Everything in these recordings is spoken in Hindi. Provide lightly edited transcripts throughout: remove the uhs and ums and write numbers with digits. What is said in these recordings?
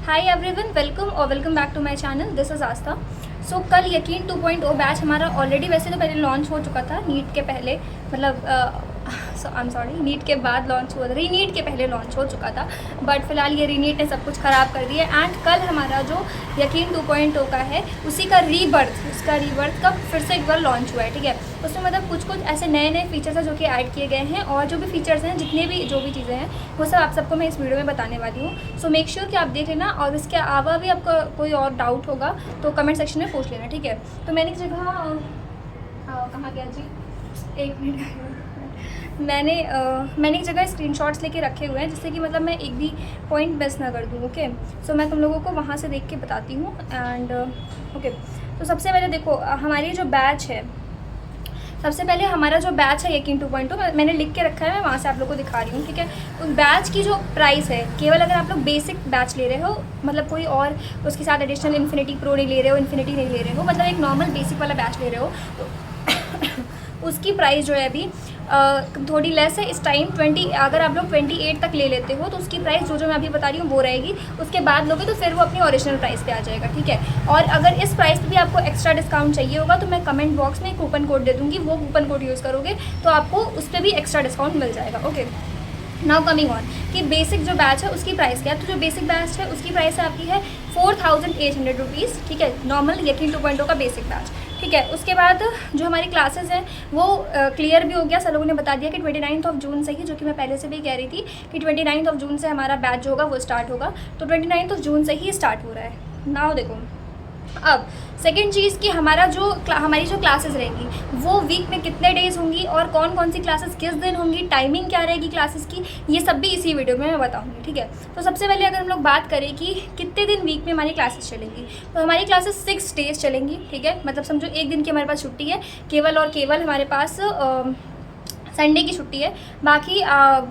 Hi everyone, welcome back to my channel. This is Aastha. So कल यकीन 2.0 बैच हमारा ऑलरेडी वैसे तो पहले लॉन्च हो चुका था, नीट के पहले, मतलब आई एम सॉरी, नीट के बाद लॉन्च हुआ था, रीनीट के पहले लॉन्च हो चुका था, बट फिलहाल ये रीनीट ने सब कुछ ख़राब कर दिया। एंड कल हमारा जो यकीन 2.0 का है उसी का रीबर्थ का फिर से एक बार लॉन्च हुआ है। ठीक है, उसमें मतलब कुछ ऐसे नए फीचर्स हैं जो कि ऐड किए गए हैं, और जो भी फीचर्स हैं, जितने भी जो भी चीज़ें हैं, वो सब आप सबको मैं इस वीडियो में बताने वाली हूँ। सो मेक श्योर कि आप देख लेना, और इसके अलावा भी आपका कोई और डाउट होगा तो कमेंट सेक्शन में पूछ लेना। ठीक है, तो मैंने एक जगह कहाँ गया जी, एक मिनट मैंने एक जगह स्क्रीनशॉट्स लेके रखे हुए हैं, जिससे कि मतलब मैं एक भी पॉइंट मिस ना कर दूँ। ओके, सो मैं तुम लोगों को वहाँ से देख के बताती हूँ। एंड ओके, तो सबसे पहले देखो हमारी जो बैच है, सबसे पहले हमारा जो बैच है यकीन 2.0 मैंने लिख के रखा है, मैं वहाँ से आप लोगों को दिखा रही हूँ। ठीक है, उस बैच की जो प्राइस है, केवल अगर आप लोग बेसिक बैच ले रहे हो, मतलब कोई और उसके साथ एडिशनल इन्फिनिटी प्रो नहीं ले रहे हो, इन्फिनिटी नहीं ले रहे हो, मतलब एक नॉर्मल बेसिक वाला बैच ले रहे हो, तो उसकी प्राइस जो है अभी थोड़ी लेस है इस टाइम। 20 अगर आप लोग 28 तक ले लेते हो तो उसकी प्राइस जो मैं अभी बता रही हूँ वो रहेगी। उसके बाद लोगे तो फिर वो अपनी ओरिजिनल प्राइस पे आ जाएगा। ठीक है, और अगर इस प्राइस पे भी आपको एक्स्ट्रा डिस्काउंट चाहिए होगा तो मैं कमेंट बॉक्स में कूपन कोड दे दूँगी, वो कूपन कोड यूज़ करोगे तो आपको उस पर भी एक्स्ट्रा डिस्काउंट मिल जाएगा। ओके, नाउ कमिंग ऑन कि बेसिक जो बैच है उसकी प्राइस क्या है। तो जो बेसिक बैच है उसकी प्राइस आपकी है 4800 रुपीज़। ठीक है, नॉर्मल यकीन 2.0 का बेसिक बैच। ठीक है, उसके बाद जो हमारी क्लासेस हैं वो क्लियर भी हो गया, सब लोगों ने बता दिया कि 29 जून से ही, जो कि मैं पहले से भी कह रही थी कि 29 जून से हमारा बैच जो होगा वो स्टार्ट होगा, तो 29 जून से ही स्टार्ट हो रहा है। नाउ देखो, अब सेकेंड चीज़ कि हमारी जो क्लासेस रहेंगी वो वीक में कितने डेज होंगी, और कौन कौन सी क्लासेस किस दिन होंगी, टाइमिंग क्या रहेगी क्लासेस की, ये सब भी इसी वीडियो में मैं बताऊंगी। ठीक है, तो सबसे पहले अगर हम लोग बात करें कि कितने दिन वीक में हमारी क्लासेस चलेंगी, तो हमारी क्लासेस 6 डेज चलेंगी। ठीक है, मतलब समझो एक दिन की हमारे पास छुट्टी है, केवल और केवल हमारे पास संडे की छुट्टी है, बाकी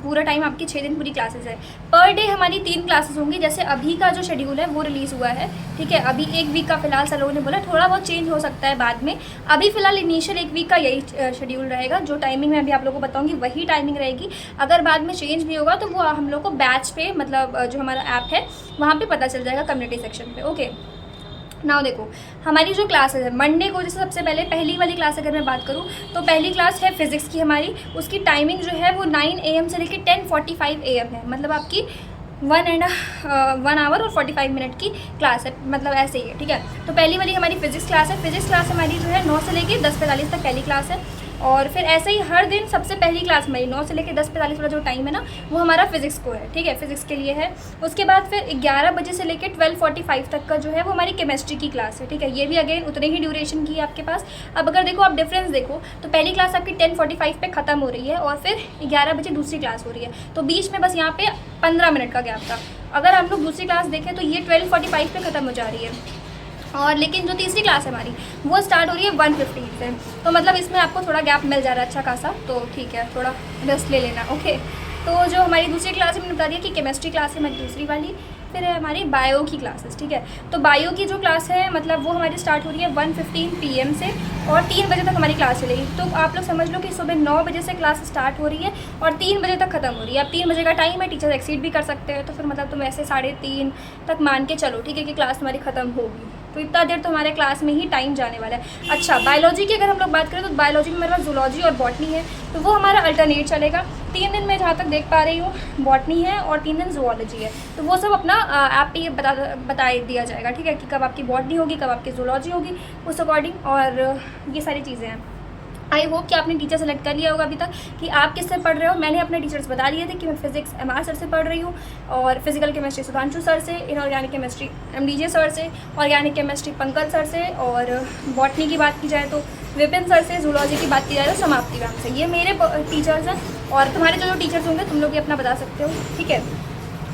पूरा टाइम आपकी 6 दिन पूरी क्लासेस है। पर डे हमारी 3 क्लासेस होंगी, जैसे अभी का जो शेड्यूल है वो रिलीज़ हुआ है। ठीक है, अभी एक वीक का फिलहाल सब लोगों ने बोला, थोड़ा बहुत चेंज हो सकता है बाद में। अभी फिलहाल इनिशियल एक वीक का यही शेड्यूल रहेगा, जो टाइमिंग मैं अभी आप लोगों को बताऊंगी वही टाइमिंग रहेगी। अगर बाद में चेंज भी होगा तो वो हम लोग को बैच पे, मतलब जो हमारा ऐप है वहाँ पर पता चल जाएगा, कम्युनिटी सेक्शन पर। ओके, नाउ देखो हमारी जो क्लासेस है मंडे को, जैसे सबसे पहले पहली वाली क्लास अगर मैं बात करूँ तो पहली क्लास है फिजिक्स की हमारी। उसकी टाइमिंग जो है वो 9 AM से लेकर 10:45 AM है, मतलब आपकी 1 आवर और 45 मिनट की क्लास है, मतलब ऐसे ही है। ठीक है, तो पहली वाली हमारी फिजिक्स क्लास है। फिजिक्स क्लास हमारी जो है 9 से लेकर 10:45 तक पहली क्लास है, और फिर ऐसे ही हर दिन सबसे पहली क्लास हमारी 9 से लेकर 10:45 वाला जो टाइम है ना, वो हमारा फिजिक्स को है। ठीक है, फिजिक्स के लिए है। उसके बाद फिर 11 बजे से लेकर 12:45 तक का जो है वो हमारी केमिस्ट्री की क्लास है। ठीक है, ये भी अगेन उतने ही ड्यूरेशन की है आपके पास। अब अगर देखो, आप डिफरेंस देखो, तो पहली क्लास आपकी 10:45 पे ख़त्म हो रही है, और फिर 11 बजे दूसरी क्लास हो रही है, तो बीच में बस यहाँ पे 15 मिनट का गैप था। अगर हम लोग दूसरी क्लास देखें तो ये 12:45 पे ख़त्म हो जा रही है, और लेकिन जो तीसरी क्लास है हमारी वो स्टार्ट हो रही है 1:15 से, तो मतलब इसमें आपको थोड़ा गैप मिल जा रहा है अच्छा खासा, तो ठीक है, थोड़ा रेस्ट ले लेना। ओके, तो जो हमारी दूसरी क्लास है, मैंने बता दिया कि केमिस्ट्री क्लास है हमारी दूसरी वाली। फिर है हमारी बायो की क्लासेस। ठीक है, तो बायो की जो क्लास है मतलब वो हमारी स्टार्ट हो रही है 1:15 PM से, और 3 बजे तक हमारी क्लास चलेगी। तो आप लोग समझ लो कि सुबह 9 बजे से क्लास स्टार्ट हो रही है और 3 बजे तक ख़त्म हो रही है। अब 3 बजे का टाइम है, टीचर एक्सीड भी कर सकते हैं, तो फिर मतलब तुम ऐसे 3:30 तक मान के चलो, ठीक है, कि क्लास हमारी ख़त्म होगी। तो इतना देर तो हमारे क्लास में ही टाइम जाने वाला है। अच्छा, बायोलॉजी की अगर हम लोग बात करें तो बायोलॉजी में मेरे पास जूलॉजी और बॉटनी है, तो वो हमारा अल्टरनेट चलेगा। 3 दिन में जहाँ तक देख पा रही हूँ बॉटनी है, और 3 दिन जूलॉजी है, तो वो सब अपना ऐप पे बता दिया जाएगा। ठीक है, कि कब आपकी बॉटनी होगी, कब आपकी जूलॉजी होगी, उस अकॉर्डिंग, और ये सारी चीज़ें हैं। आई होप कि आपने टीचर सेलेक्ट कर लिया होगा अभी तक कि आप किससे पढ़ रहे हो। मैंने अपने टीचर्स बता दिए थे कि मैं फिजिक्स MR सर से पढ़ रही हूँ, और फिजिकल केमिस्ट्री सुधांशु सर से, इनऑर्गेनिक केमिस्ट्री MDJ सर से, ऑर्गेनिक केमिस्ट्री पंकज सर से, और बॉटनी की बात की जाए तो विपिन सर से, जूलॉजी की बात की जाए तो समाप्ति मैम से। ये मेरे टीचर्स हैं, और तुम्हारे जो टीचर्स होंगे तुम लोग भी अपना बता सकते हो। ठीक है,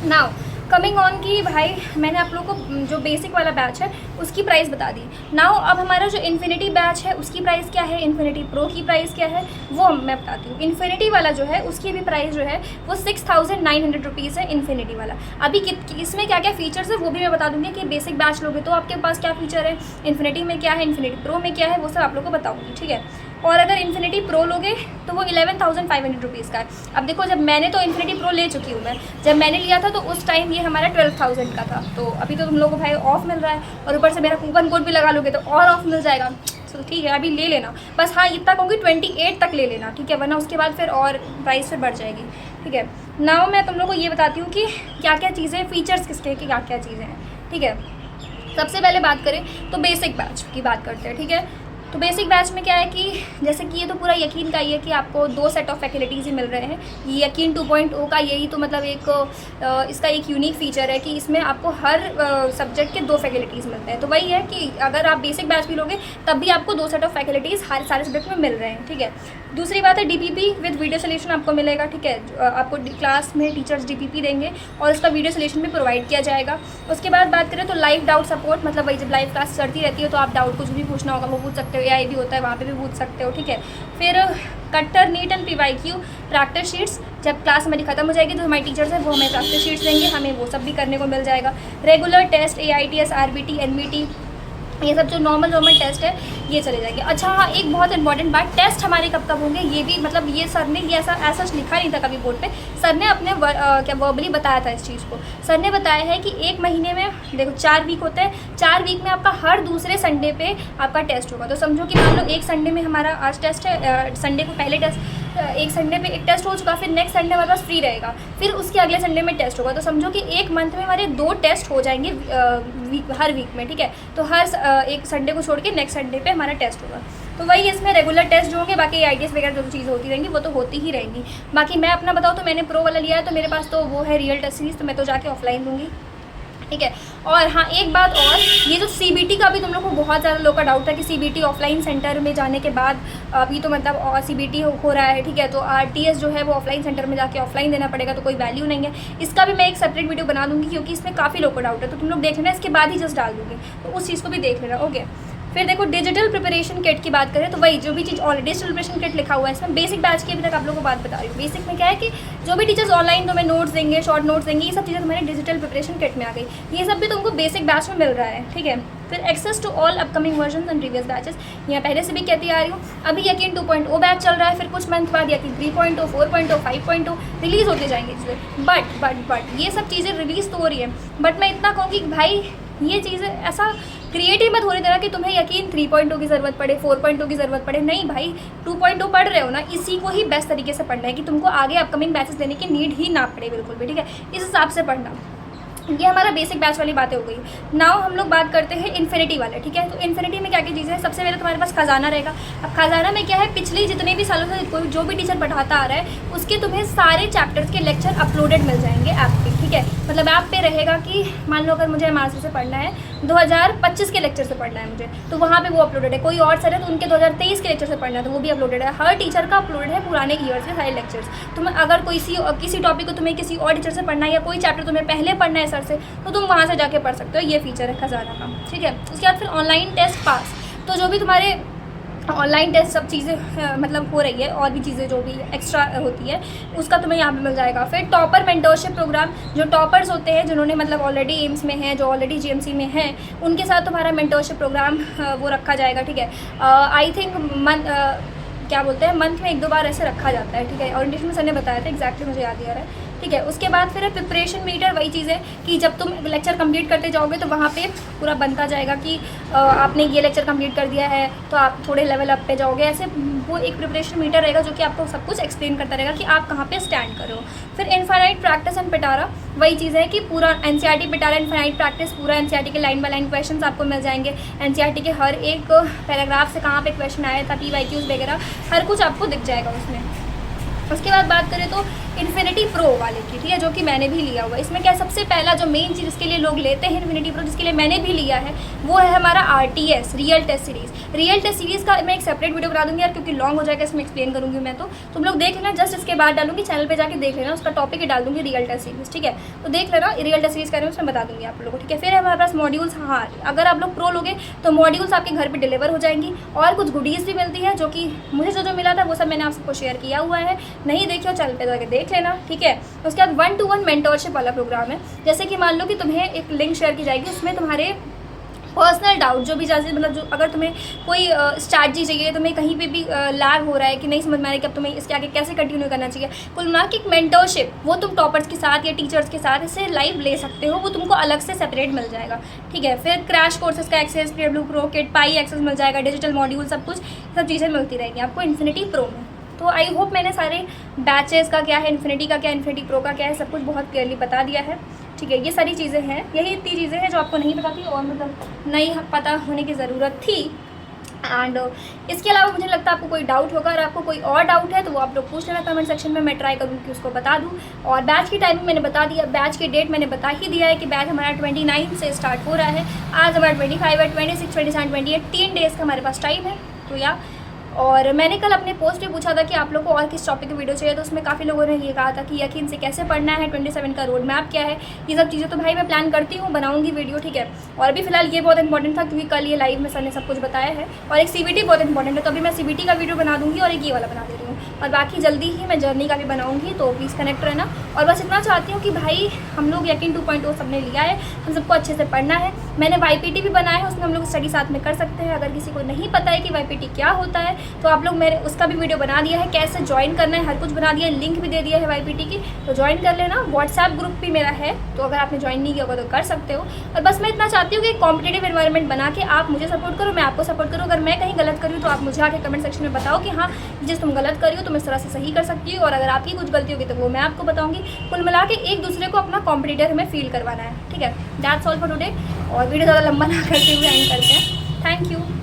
नाउ कमिंग ऑन की भाई, मैंने आप लोगों को जो बेसिक वाला बैच है उसकी प्राइस बता दी। नाउ अब हमारा जो इन्फिनिटी बैच है उसकी प्राइस क्या है, इन्फिनिटी प्रो की प्राइस क्या है, वो मैं बताती हूँ। इन्फिनिटी वाला जो है उसकी भी प्राइस जो है वो 6900 रुपीज़ है, इन्फिनिटी वाला। अभी इसमें क्या क्या फीचर्स है वो भी मैं बता दूँगी कि बेसिक बैच लोगे तो आपके पास क्या फीचर है, इन्फिनिटी में क्या है, इन्फिनिटी प्रो में क्या है, वो सब आप लोग को बताऊँगी। ठीक है, और अगर इन्फिनिटी प्रो लोगे तो वो 11,500 रुपीज़ का है। अब देखो, जब मैंने तो इन्फिनिटी प्रो ले चुकी हूँ मैं, जब मैंने लिया था तो उस टाइम ये हमारा 12,000 का था। तो अभी तो तुम लोगों को भाई ऑफ मिल रहा है, और ऊपर से मेरा कूपन कोड भी लगा लोगे तो और ऑफ मिल जाएगा। तो ठीक है, अभी ले लेना। बस हाँ, इतना कहूँगी 28 तक ले लेना, ठीक है, वरना उसके बाद फिर और प्राइस फिर बढ़ जाएगी, ठीक है। नाउ मैं तुम लोगों को ये बताती हूँ कि क्या क्या चीज़ें, फीचर्स किसके, क्या क्या चीज़ें हैं, ठीक है। सबसे पहले बात करें तो बेसिक बैच की बात करते हैं, ठीक है। तो बेसिक बैच में क्या है कि जैसे कि ये तो पूरा यकीन का ही है कि आपको 2 सेट ऑफ फैकल्टीज़ ही मिल रहे हैं। ये यकीन 2.0 का यही तो मतलब एक इसका एक यूनिक फीचर है कि इसमें आपको हर सब्जेक्ट के 2 फैकल्टीज़ मिलते हैं। तो वही है कि अगर आप बेसिक बैच भी लोगे तब भी आपको 2 सेट ऑफ फैकल्टीज़ हर सारे सब्जेक्ट में मिल रहे हैं, ठीक है। दूसरी बात है DPP विद वीडियो सोल्यूशन आपको मिलेगा, ठीक है। आपको क्लास में टीचर्स DPP देंगे और उसका वीडियो सोल्यूशन भी प्रोवाइड किया जाएगा। उसके बाद बात करें तो लाइव डाउट सपोर्ट, मतलब वही जब लाइव क्लास चलती रहती है तो आप डाउट कुछ भी पूछना होगा वो पूछ सकते हो, AI भी होता है वहाँ पे भी पूछ सकते हो, ठीक है। फिर कट्टर neat and PYQ practice sheets, जब क्लास हमारी खत्म हो जाएगी तो हमारे टीचर्स हैं वो हमें प्रैक्टिस शीट्स देंगे, हमें वो सब भी करने को मिल जाएगा। Regular test AITS RBT NBT ये सब जो नॉर्मल टेस्ट है ये चले जाएंगे। अच्छा हाँ, एक बहुत इंपॉर्टेंट बात, टेस्ट हमारे कब कब होंगे ये भी, मतलब ये सर ने ये ऐसा लिखा नहीं था कभी बोर्ड पे, सर ने अपने क्या वर्बली बताया था इस चीज़ को। सर ने बताया है कि एक महीने में देखो 4 वीक होते हैं, 4 वीक में आपका हर दूसरे संडे पे आपका टेस्ट होगा। तो समझो कि मान लो एक संडे में हमारा आज टेस्ट है, संडे को पहले टेस्ट, एक संडे पे एक टेस्ट हो चुका, फिर नेक्स्ट संडे हमारे पास फ्री रहेगा, फिर उसके अगले संडे में टेस्ट होगा। तो समझो कि एक मंथ में हमारे 2 टेस्ट हो जाएंगे हर वीक में, ठीक है। तो हर एक संडे को छोड़ के नेक्स्ट संडे पे हमारा टेस्ट होगा। तो वही इसमें रेगुलर टेस्ट जो होंगे, बाकी ITS वगैरह जो चीज़ होती रहेंगी वो तो होती ही रहेंगी। बाकी मैं अपना बताऊँ तो मैंने प्रो वाला लिया है, तो मेरे पास तो वो है रियल टेस्ट सीरीज, तो मैं तो जाके ऑफलाइन दूँगी, ठीक है। और हाँ, एक बात और, ये जो CBT का भी तुम लोग को बहुत ज़्यादा लोग का डाउट है कि CBT ऑफलाइन सेंटर में जाने के बाद अभी तो मतलब CBT हो रहा है, ठीक है। तो RTS जो है वो ऑफलाइन सेंटर में जाके ऑफलाइन देना पड़ेगा, तो कोई वैल्यू नहीं है। इसका भी मैं एक सेपरेट वीडियो बना दूँगी क्योंकि इसमें काफ़ी लोग को डाउट है, तो तुम लोग देख लेना, इसके बाद ही जस्ट डाल दूँगी, तो उस चीज़ को भी देख लेना, ओके। फिर देखो डिजिटल प्रिपरेशन किट की बात करें तो वही जो भी चीज़ ऑलरेडी डिजिटल प्रिपरेशन किट लिखा हुआ है इसमें, बेसिक बैच की अभी तक आप लोगों को बात बता रही हूँ। बेसिक में क्या है कि जो भी टीचर्स ऑनलाइन तुम्हें नोट्स देंगे, शॉर्ट नोट्स देंगे, ये सब चीज़ें तुम्हारे डिजिटल प्रिपरेशन किट में आ गई, ये सब भी तुमको बेसिक बैच में मिल रहा है, ठीक है। फिर access to all upcoming version and previous batches, यहाँ पहले से भी कहती आ रही हूँ। अभी यकीन 2.0 बैच चल रहा है, फिर कुछ मंथ बाद यकीन 3.0, 4.0, 5.0 रिलीज़ होते जाएंगे चीज़ें। बट ये सब चीज़ें रिलीज़ तो हो रही है, बट मैं इतना कहूँगी कि भाई ये चीज़ें ऐसा क्रिएटिव मत हो रही तरह कि तुम्हें यकीन 3.0 की ज़रूरत पड़े, 4.0 की ज़रूरत पड़े। नहीं भाई, 2.0 पढ़ रहे हो ना, इसी को ही बेस्ट तरीके से पढ़ना है कि तुमको आगे अपकमिंग बैचेस देने की नीड ही ना पड़े, बिल्कुल भी, ठीक है। इस हिसाब से पढ़ना। ये हमारा बेसिक बैच वाली बातें हो गई। नाउ हम लोग बात करते हैं इन्फिनिटी वाले, ठीक है। तो इन्फिनिटी में क्या क्या चीज़ें हैं, सबसे पहले तुम्हारे पास खजाना रहेगा। अब खजाना में क्या है, पिछले जितने भी सालों से कोई जो भी टीचर पढ़ाता आ रहा है उसके तुम्हें सारे चैप्टर्स के लेक्चर अपलोडेड मिल जाएंगे ऐप पे, ठीक है। मतलब ऐप पे रहेगा कि मान लो अगर मुझे MRC से पढ़ना है, 2025 के लेक्चर से पढ़ना है मुझे, तो वहाँ पे वो अपलोडेड है। कोई और सर है तो उनके 2023 के लेक्चर से पढ़ना है तो वो भी अपलोडेड है। हर टीचर का अपलोडेड है पुराने ईयर के सारे लेक्चर्स। तुम्हें अगर किसी टॉपिक को तुम्हें किसी और टीचर से पढ़ना है या कोई चैप्टर तुम्हें पहले पढ़ना है सर से, तो तुम वहाँ से जाके पढ़ सकते हो। ये फीचर है खजाना का, ठीक है। उसके बाद फिर ऑनलाइन टेस्ट पास, तो जो भी तुम्हारे ऑनलाइन टेस्ट सब चीज़ें मतलब हो रही है और भी चीज़ें जो भी एक्स्ट्रा होती है उसका तुम्हें यहाँ पे मिल जाएगा। फिर टॉपर मेंटरशिप प्रोग्राम, जो टॉपर्स होते हैं जिन्होंने मतलब ऑलरेडी एम्स में हैं, जो ऑलरेडी GMC में हैं, उनके साथ तुम्हारा मेंटरशिप प्रोग्राम वो रखा जाएगा, ठीक है। आई थिंक क्या बोलते हैं, मंथ में 1-2 बार ऐसे रखा जाता है, ठीक है। ओरिएंटेशन में सर ने बताया था, एग्जैक्टली मुझे याद नहीं आ रहा है, ठीक है। उसके बाद फिर प्रिपरेशन मीटर, वही चीज़ है कि जब तुम लेक्चर कंप्लीट करते जाओगे तो वहाँ पे पूरा बनता जाएगा कि आपने ये लेक्चर कंप्लीट कर दिया है तो आप थोड़े लेवल अप पे जाओगे, ऐसे वो एक प्रिपरेशन मीटर रहेगा जो कि आपको सब कुछ एक्सप्लेन करता रहेगा कि आप कहाँ पे स्टैंड करो। फिर इनफाइनाइट प्रैक्टिस एंड पिटारा, वही चीज़ है कि पूरा NCERT पिटारा इनफाइनाइट प्रैक्टिस, पूरा NCERT के लाइन बाय लाइन क्वेश्चन आपको मिल जाएंगे। NCERT के हर एक पैराग्राफ से कहाँ पे क्वेश्चन आया था, PYQs वगैरह हर कुछ आपको दिख जाएगा उसमें। उसके बाद बात करें तो इन्फिनिटी प्रो वाले की, ठीक है, जो कि मैंने भी लिया हुआ है। इसमें क्या सबसे पहला जो मेन चीज़ इसके लिए लोग लेते हैं इन्फिनिटी प्रो, जिसके लिए मैंने भी लिया है, वो है हमारा RTS real test series. Real test series का मैं एक सेपरेट वीडियो बना दूँगी यार, क्योंकि लॉन्ग हो जाएगा, इसमें एक्सप्लेन करूँगी मैं, तो तुम लोग देख लेना, जस्ट इसके बाद डालूंगी, चैनल पर जाकर देख लेना, उसका टॉपिक ही डाल दूँगी रियल टेस्ट सीरीज़, ठीक है। तो देख लेना रियल टेस्ट सीरीज़ करें उसमें बता दूँगी आप लोगों को, ठीक है। फिर हमारे पास मॉड्यूल्स, हाँ अगर आप लोग प्रो लोगे तो मॉड्यूल्स आपके घर पर डिलीवर हो जाएंगी और कुछ गुडीज़ भी मिलती है, जो कि मुझे जो मिला था वो सब मैंने आप सबको शेयर किया हुआ है। नहीं देखियो चैनल पर जाकर देख लेना, ठीक है। उसके बाद 1-to-1 मेंटरशिप वाला प्रोग्राम है। जैसे कि मान लो कि तुम्हें एक लिंक शेयर की जाएगी, उसमें तुम्हारे पर्सनल डाउट जो भी जैसे मतलब जो अगर तुम्हें कोई स्ट्रैटेजी चाहिए, तुम्हें कहीं पे भी लैग हो रहा है कि नहीं समझ में आ रहा है कि अब तुम्हें इसके आगे कैसे कंटिन्यू करना चाहिए, कुल मिला के एक मेंटरशिप वो तुम टॉपर्स के साथ या टीचर्स के साथ इसे लाइव ले सकते हो, वो तुमको अलग से सेपरेट मिल जाएगा, ठीक है। फिर क्रैश कोर्सेज का एक्सेस, PW प्रो किट, पाई एक्सेस मिल जाएगा, डिजिटल मॉड्यूल, सब चीज़ें मिलती रहेंगी आपको इन्फिनिटी प्रो में। तो आई होप मैंने सारे बैचेस का क्या है, इन्फिनिटी का क्या है, इन्फिनिटी प्रो का क्या है, सब कुछ बहुत क्लियरली बता दिया है, ठीक है। ये सारी चीज़ें हैं, यही इतनी चीज़ें हैं जो आपको नहीं पता थी और मतलब नहीं पता होने की ज़रूरत थी। एंड इसके अलावा मुझे लगता है आपको कोई डाउट होगा, अगर आपको कोई और डाउट है तो वो आप लोग पूछ लेना कमेंट सेक्शन में, मैं ट्राई करूँगी कि उसको बता दूँ। और बैच की टाइमिंग मैंने बता दिया, बैच की डेट मैंने बता ही दिया है कि बैच हमारा 29 से स्टार्ट हो रहा है। आज हमारा 25 है, 26, 27, 28 3 डेज़ का हमारे पास टाइम है। तो या और मैंने कल अपने पोस्ट में पूछा था कि आप लोग को और किस टॉपिक की वीडियो चाहिए, तो उसमें काफ़ी लोगों ने ये कहा था कि यकीन से कैसे पढ़ना है, 27 का रोड मैप क्या है, ये सब चीज़ें तो भाई मैं प्लान करती हूँ, बनाऊंगी वीडियो, ठीक है। और अभी फिलहाल ये बहुत इंपॉर्टेंट था क्योंकि कल ये लाइव में सर ने सब कुछ बताया है, और एक CBT बहुत इंपॉर्टेंट है, तो अभी मैं CBT का वीडियो बना दूँगी और एक ये वाला बना दे रही हूँ, और बाकी जल्दी ही मैं जर्नी का भी बनाऊँगी, तो प्लीज़ कनेक्ट रहना। और बस इतना चाहती हूँ कि भाई हम लोग यकीन 2.0 सबने लिया है, हम सबको अच्छे से पढ़ना है। मैंने YPT भी बनाया है, उसमें हम लोग स्टडी साथ में कर सकते हैं। अगर किसी को नहीं पता है कि YPT क्या होता है तो आप लोग मेरे उसका भी वीडियो बना दिया है, कैसे ज्वाइन करना है, हर कुछ बना दिया है, लिंक भी दे दिया है YPT की, तो ज्वाइन कर लेना। व्हाट्सएप ग्रुप भी मेरा है, तो अगर आपने ज्वाइन नहीं किया होगा तो कर सकते हो। और बस मैं इतना चाहती हूँ कि कॉम्पिटेटिव एनवायरनमेंट बना के आप मुझे सपोर्ट करो, मैं आपको सपोर्ट करूँ। अगर मैं कहीं गलत करूँ तो आप मुझे आके कमेंट सेक्शन में बताओ कि हाँ जिस तुम गलत करी हो तुम इस तरह से सही कर सकती हो, और अगर आपकी कुछ गलती होगी तो वो मैं आपको बताऊँगी। कुल मिला के एक दूसरे को अपना कॉम्पिटिटर हमें फील करवाना है, ठीक है। That's all for today. और वीडियो ज़्यादा लंबा ना करते हुए एंड करते हैं। Thank you.